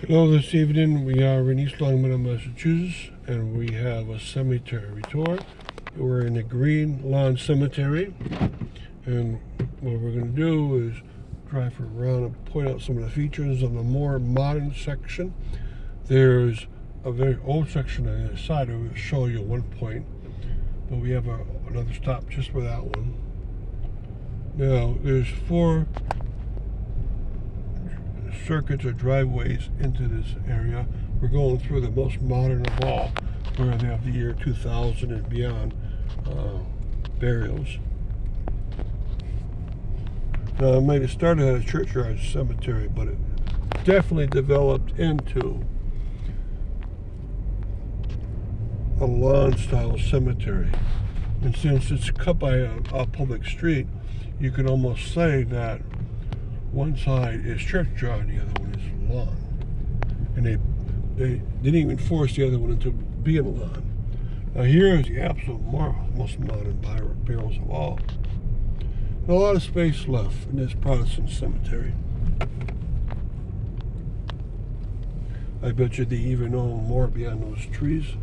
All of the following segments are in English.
Hello, this evening we are in East Longmeadow, Massachusetts, and we have a cemetery tour. We're in the Green Lawn Cemetery, and what we're going to do is drive around and point out some of the features on the more modern section. There's a very old section on the other side I will show you at one point, but we have another stop just for that one. Now, there's 4 circuits or driveways into this area. We're going through the most modern of all, where they have the year 2000 and beyond burials. Now, it might have started at a churchyard cemetery, but it definitely developed into a lawn-style cemetery. And since it's cut by a public street, you can almost say that one side is churchyard, the other one is lawn. And they didn't even force the other one into being a lawn. Now here is the absolute most modern burials of all. And a lot of space left in this Protestant cemetery. I bet you they even own more beyond those trees.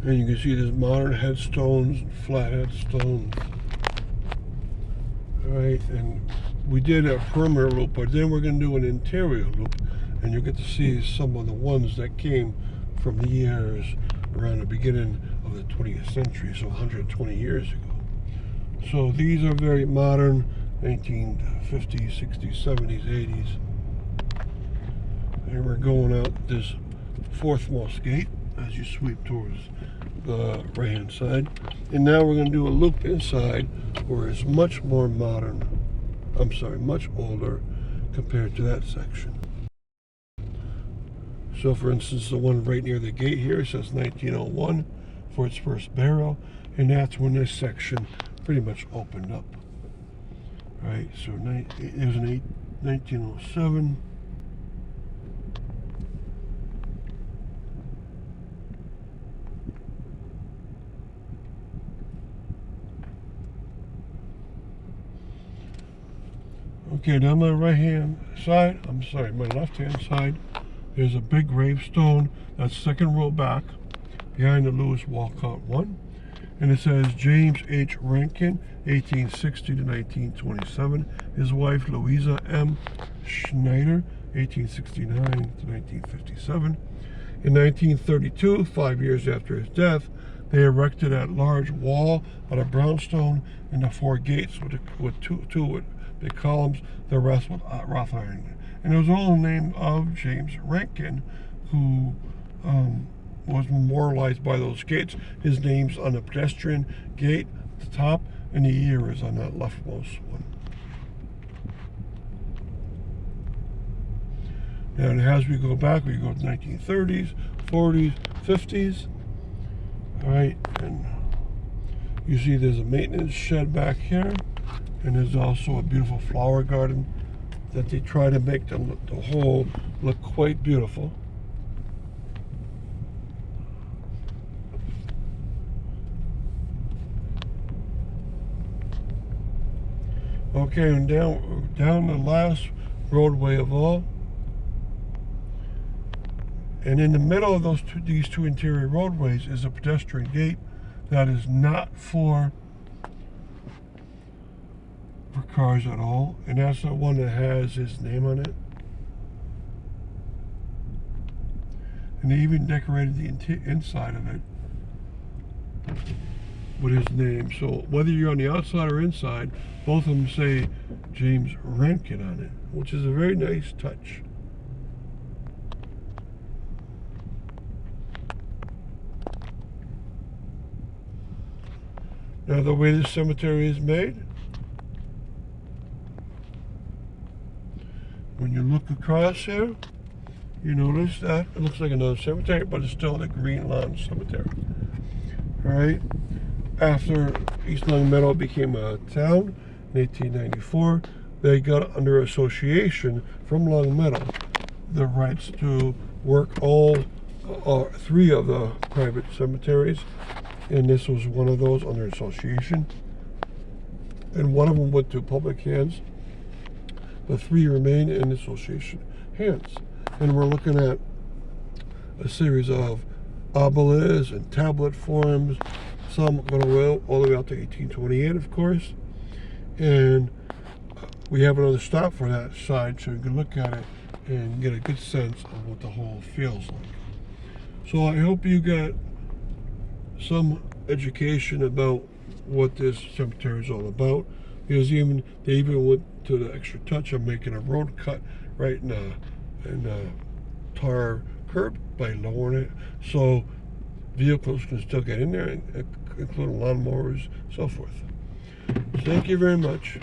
And you can see there's modern headstones and flat headstones. Alright, and we did a perimeter loop, but then we're going to do an interior loop, and you'll get to see some of the ones that came from the years around the beginning of the 20th century, so 120 years ago. So these are very modern, 1950s, 60s, 70s, 80s. And we're going out this 4th most gate as you sweep towards the right hand side. And now we're going to do a loop inside where it's much more modern, much older compared to that section. So for instance, the one right near the gate here says 1901 for its first burial, and that's when this section pretty much opened up. Right, so it was in 1907. Okay, down my right hand side, my left hand side, there's a big gravestone that's 2nd row back behind the Lewis Walcott one. And it says James H. Rankin, 1860 to 1927. His wife Louisa M. Schneider, 1869 to 1957. In 1932, 5 years after his death, they erected that large wall out of brownstone and the 4 gates with two big columns, the rest with wrought iron. And it was all in the name of James Rankin, who was memorialized by those gates. His name's on the pedestrian gate at the top, and the year is on that leftmost one. And as we go back, we go to 1930s, 40s, 50s. All right, and you see there's a maintenance shed back here, and there's also a beautiful flower garden that they try to make the whole look quite beautiful. Okay, and down the last roadway of all, and in the middle of these two interior roadways is a pedestrian gate that is not for cars at all, and that's the one that has his name on it. And they even decorated the inside of it with his name. So whether you're on the outside or inside, both of them say James Rankin on it, which is a very nice touch. Now, the way this cemetery is made, when you look across here, you notice that it looks like another cemetery, but it's still the Green Lawn Cemetery. All right. After East Longmeadow became a town in 1894, they got under association from Longmeadow the rights to work all 3 of the private cemeteries and this was one of those under association. And one of them went to public hands, but 3 remain in association hands. And we're looking at a series of obelisks and tablet forms, some going all the way out to 1828, of course. And we have another stop for that side, so you can look at it and get a good sense of what the whole feels like. So I hope you got some education about what this cemetery is all about, because they even went to the extra touch of making a road cut right in a tar curb by lowering it, so vehicles can still get in there, including lawnmowers, so forth. Thank you very much.